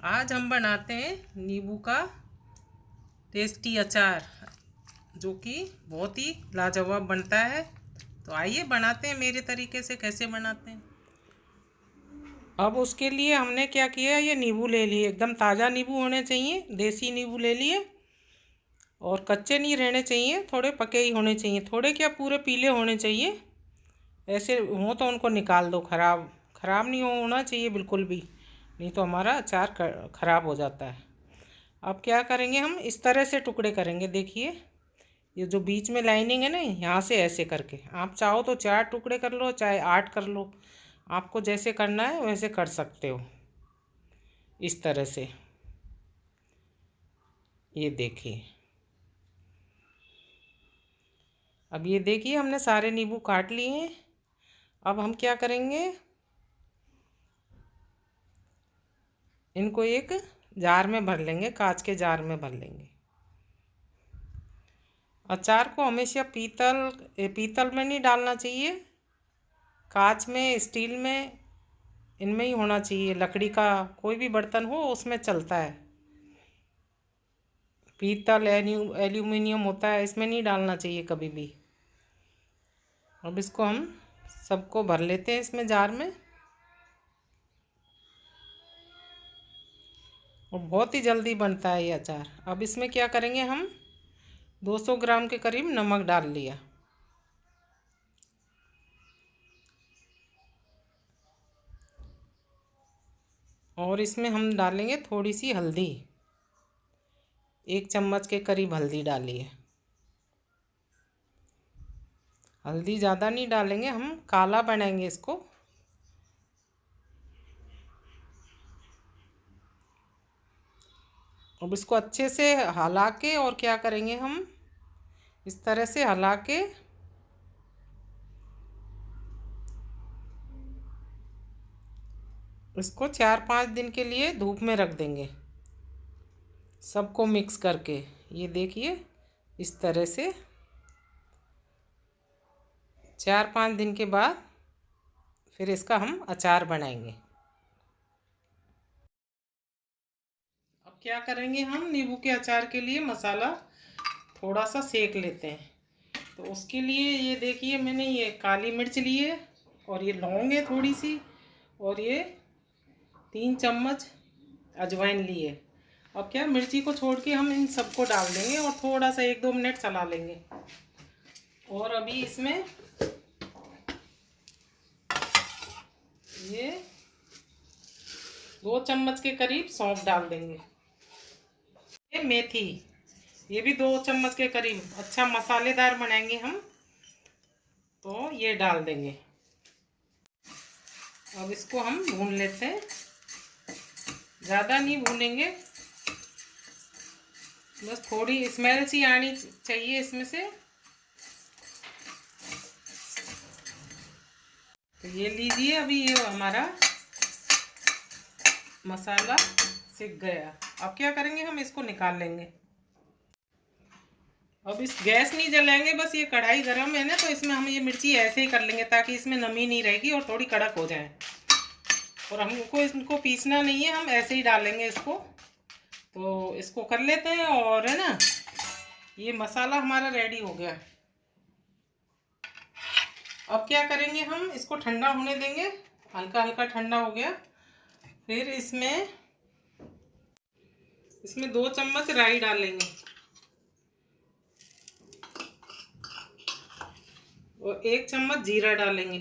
आज हम बनाते हैं नींबू का टेस्टी अचार, जो कि बहुत ही लाजवाब बनता है। तो आइए बनाते हैं मेरे तरीके से, कैसे बनाते हैं। अब उसके लिए हमने क्या किया, ये नींबू ले लिए, एकदम ताज़ा नींबू होने चाहिए, देसी नींबू ले लिए। और कच्चे नहीं रहने चाहिए, थोड़े पके ही होने चाहिए, थोड़े क्या पूरे पीले होने चाहिए। ऐसे हो तो उनको निकाल दो, ख़राब नहीं होना चाहिए बिल्कुल भी, नहीं तो हमारा अचार ख़राब हो जाता है। अब क्या करेंगे, हम इस तरह से टुकड़े करेंगे। देखिए, ये जो बीच में लाइनिंग है ना, यहाँ से ऐसे करके, आप चाहो तो 4 टुकड़े कर लो, चाहे 8 कर लो, आपको जैसे करना है वैसे कर सकते हो। इस तरह से ये देखिए। अब ये देखिए, हमने सारे नींबू काट लिए हैं। अब हम क्या करेंगे, इनको एक जार में भर लेंगे, कांच के जार में भर लेंगे। अचार को हमेशा पीतल में नहीं डालना चाहिए, कांच में, स्टील में, इनमें ही होना चाहिए। लकड़ी का कोई भी बर्तन हो उसमें चलता है। पीतल, एल्यूमिनियम होता है, इसमें नहीं डालना चाहिए कभी भी। अब इसको हम सबको भर लेते हैं इसमें, जार में। और बहुत ही जल्दी बनता है ये अचार। अब इसमें क्या करेंगे, हम 200 ग्राम के करीब नमक डाल लिया। और इसमें हम डालेंगे थोड़ी सी हल्दी, 1 चम्मच के करीब हल्दी डालिए। हल्दी ज़्यादा नहीं डालेंगे, हम काला बनाएंगे इसको। अब इसको अच्छे से हिला के, और क्या करेंगे, हम इस तरह से हिला के इसको 4-5 दिन के लिए धूप में रख देंगे, सबको मिक्स करके। ये देखिए, इस तरह से 4-5 दिन के बाद फिर इसका हम अचार बनाएंगे। अब क्या करेंगे, हम नींबू के अचार के लिए मसाला थोड़ा सा सेक लेते हैं। तो उसके लिए ये देखिए, मैंने ये काली मिर्च ली है, और ये लौंग है थोड़ी सी, और ये 3 चम्मच अजवाइन ली है। अब क्या, मिर्ची को छोड़ के हम इन सबको डाल देंगे और थोड़ा सा 1-2 मिनट चला लेंगे। और अभी इसमें ये 2 चम्मच के करीब सौंफ डाल देंगे। ये मेथी, ये भी 2 चम्मच के करीब, अच्छा मसालेदार बनाएंगे हम, तो ये डाल देंगे। अब इसको हम भून लेते हैं, ज़्यादा नहीं भूनेंगे, बस थोड़ी स्मेल सी आनी चाहिए इसमें से। तो ये लीजिए, अभी ये हमारा मसाला सिक गया। अब क्या करेंगे, हम इसको निकाल लेंगे। अब इस गैस नहीं जलाएंगे, बस ये कढ़ाई गरम है ना, तो इसमें हम ये मिर्ची ऐसे ही कर लेंगे, ताकि इसमें नमी नहीं रहेगी और थोड़ी कड़क हो जाए। और हमको इसको पीसना नहीं है, हम ऐसे ही डालेंगे इसको। तो इसको कर लेते हैं, और है ना, ये मसाला हमारा रेडी हो गया। अब क्या करेंगे, हम इसको ठंडा होने देंगे, हल्का हल्का ठंडा हो गया। फिर इसमें 2 चम्मच राई डालेंगे, और 1 चम्मच जीरा डालेंगे।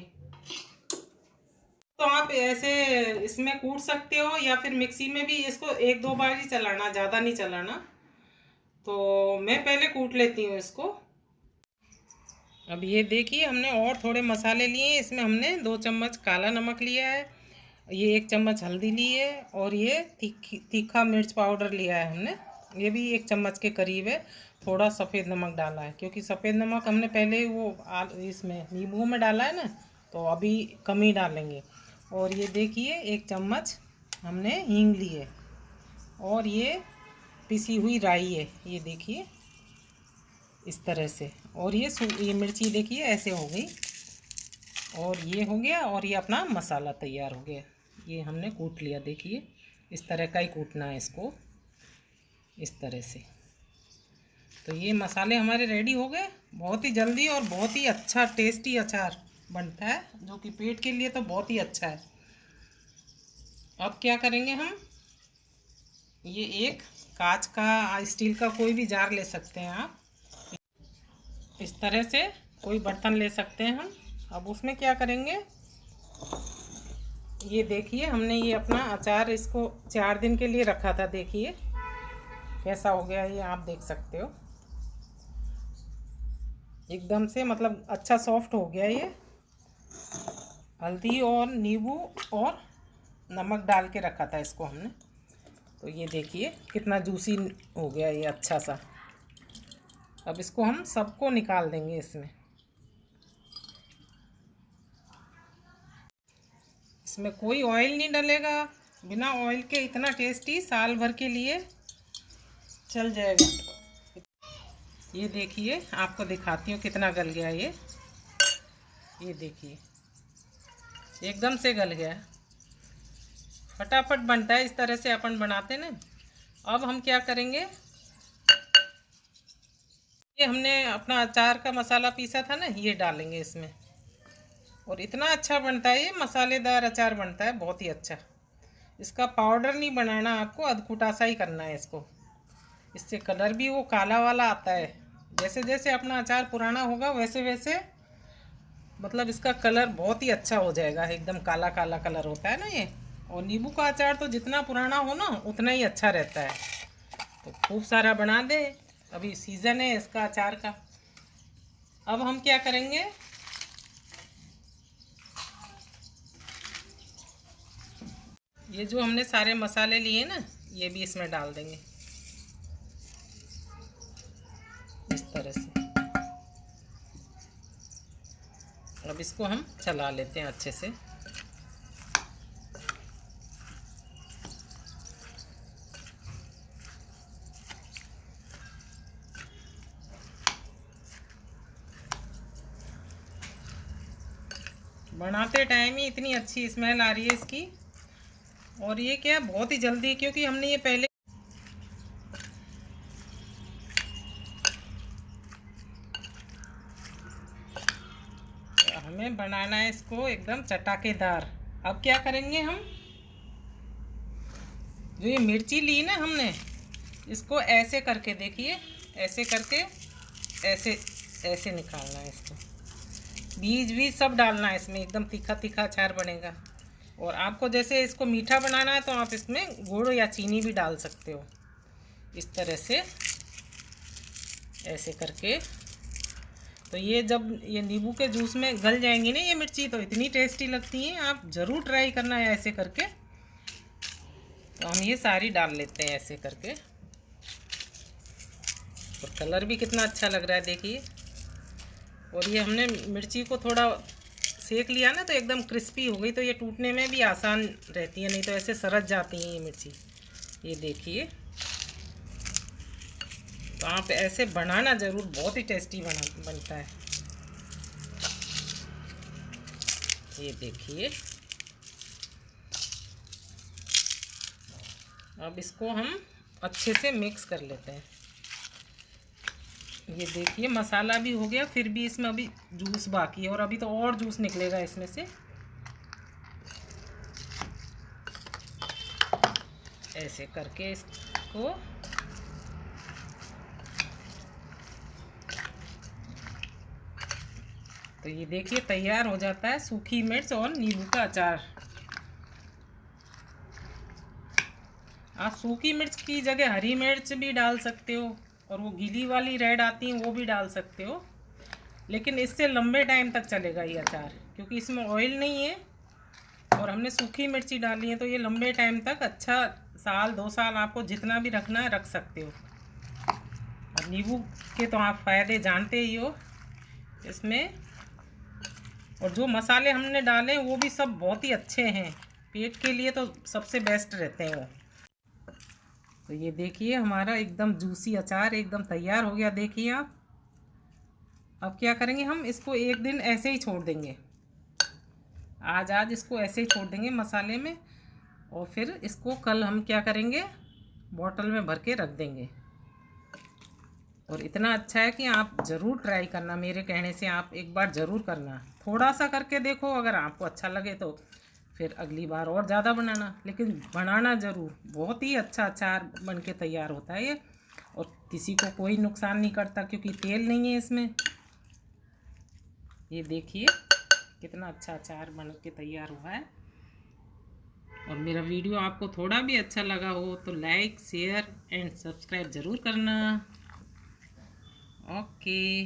तो आप ऐसे इसमें कूट सकते हो, या फिर मिक्सी में भी इसको 1-2 बार ही चलाना, ज़्यादा नहीं चलाना। तो मैं पहले कूट लेती हूँ इसको। अब ये देखिए, हमने और थोड़े मसाले लिए। इसमें हमने 2 चम्मच काला नमक लिया है, ये 1 चम्मच हल्दी ली है, और ये तीखा मिर्च पाउडर लिया है हमने, ये भी 1 चम्मच के करीब है। थोड़ा सफ़ेद नमक डाला है, क्योंकि सफ़ेद नमक हमने पहले ही वो इसमें नींबू में डाला है ना, तो अभी कम ही डालेंगे। और ये देखिए, 1 चम्मच हमने हींग ली है, और ये पिसी हुई राई है, ये देखिए इस तरह से। और ये मिर्ची देखिए ऐसे हो गई, और ये हो गया, और ये अपना मसाला तैयार हो गया। ये हमने कूट लिया, देखिए इस तरह का ही कूटना है इसको, इस तरह से। तो ये मसाले हमारे रेडी हो गए। बहुत ही जल्दी और बहुत ही अच्छा टेस्टी अचार बनता है, जो कि पेट के लिए तो बहुत ही अच्छा है। अब क्या करेंगे हम, ये एक कांच का, स्टील का कोई भी जार ले सकते हैं आप, इस तरह से कोई बर्तन ले सकते हैं हम। अब उसमें क्या करेंगे, ये देखिए हमने ये अपना अचार इसको 4 दिन के लिए रखा था। देखिए कैसा हो गया, ये आप देख सकते हो एकदम से, मतलब अच्छा सॉफ्ट हो गया ये। हल्दी और नींबू और नमक डाल के रखा था इसको हमने। तो ये देखिए कितना जूसी हो गया ये अच्छा सा। अब इसको हम सबको निकाल देंगे इसमें। इसमें कोई ऑयल नहीं डलेगा, बिना ऑयल के इतना टेस्टी साल भर के लिए चल जाएगा। ये देखिए आपको दिखाती हूँ कितना गल गया ये देखिए एकदम से गल गया, फटाफट बनता है, इस तरह से अपन बनाते ना। अब हम क्या करेंगे, ये हमने अपना अचार का मसाला पीसा था ना, ये डालेंगे इसमें। और इतना अच्छा बनता है ये, मसालेदार अचार बनता है बहुत ही अच्छा। इसका पाउडर नहीं बनाना आपको, अधकुटा सा ही करना है इसको। इससे कलर भी वो काला वाला आता है। जैसे जैसे अपना अचार पुराना होगा वैसे वैसे मतलब इसका कलर बहुत ही अच्छा हो जाएगा, एकदम काला काला कलर होता है ना ये। और नींबू का अचार तो जितना पुराना हो ना उतना ही अच्छा रहता है। तो खूब सारा बना दे, अभी सीज़न है इसका अचार का। अब हम क्या करेंगे, ये जो हमने सारे मसाले लिए ना ये भी इसमें डाल देंगे इस तरह से। अब इसको हम चला लेते हैं अच्छे से। बनाते टाइम ही इतनी अच्छी स्मेल आ रही है इसकी। और ये क्या बहुत ही जल्दी, क्योंकि हमने ये पहले हमें बनाना है इसको एकदम चटाकेदार। अब क्या करेंगे हम, जो ये मिर्ची ली ना हमने, इसको ऐसे करके देखिए, ऐसे करके ऐसे ऐसे निकालना है इसको। बीज बीज सब डालना है इसमें, एकदम तीखा तीखा अचार बनेगा। और आपको जैसे इसको मीठा बनाना है तो आप इसमें गुड़ या चीनी भी डाल सकते हो। इस तरह से ऐसे करके। तो ये जब ये नींबू के जूस में गल जाएंगी ना ये मिर्ची, तो इतनी टेस्टी लगती हैं, आप ज़रूर ट्राई करना है ऐसे करके। तो हम ये सारी डाल लेते हैं ऐसे करके। और कलर भी कितना अच्छा लग रहा है देखिए। और ये हमने मिर्ची को थोड़ा सेक लिया ना तो एकदम क्रिस्पी हो गई, तो ये टूटने में भी आसान रहती है, नहीं तो ऐसे सरक जाती हैं ये मिर्ची। ये देखिए, तो आप ऐसे बनाना ज़रूर, बहुत ही टेस्टी बनता है। ये देखिए, अब इसको हम अच्छे से मिक्स कर लेते हैं। ये देखिए मसाला भी हो गया, फिर भी इसमें अभी जूस बाकी है और अभी तो और जूस निकलेगा इसमें से। ऐसे करके इसको तो ये देखिए तैयार हो जाता है सूखी मिर्च और नींबू का अचार। आप सूखी मिर्च की जगह हरी मिर्च भी डाल सकते हो, और वो गीली वाली रेड आती हैं वो भी डाल सकते हो। लेकिन इससे लंबे टाइम तक चलेगा ये अचार, क्योंकि इसमें ऑयल नहीं है और हमने सूखी मिर्ची डाली है। तो ये लंबे टाइम तक, अच्छा साल 2 साल आपको जितना भी रखना है रख सकते हो। और नींबू के तो आप फ़ायदे जानते ही हो इसमें। और जो मसाले हमने डाले वो भी सब बहुत ही अच्छे हैं, पेट के लिए तो सबसे बेस्ट रहते हैं वो। तो ये देखिए हमारा एकदम जूसी अचार एकदम तैयार हो गया। देखिए आप, अब क्या करेंगे हम इसको 1 दिन ऐसे ही छोड़ देंगे। आज इसको ऐसे ही छोड़ देंगे मसाले में, और फिर इसको कल हम क्या करेंगे, बॉटल में भर के रख देंगे। और इतना अच्छा है कि आप ज़रूर ट्राई करना, मेरे कहने से आप एक बार ज़रूर करना। थोड़ा सा करके देखो, अगर आपको अच्छा लगे तो फिर अगली बार और ज़्यादा बनाना, लेकिन बनाना ज़रूर। बहुत ही अच्छा अचार बन के तैयार होता है ये, और किसी को कोई नुकसान नहीं करता क्योंकि तेल नहीं है इसमें। ये देखिए कितना अच्छा अचार बन के तैयार हुआ है। और मेरा वीडियो आपको थोड़ा भी अच्छा लगा हो तो लाइक, शेयर एंड सब्सक्राइब ज़रूर करना। ओके।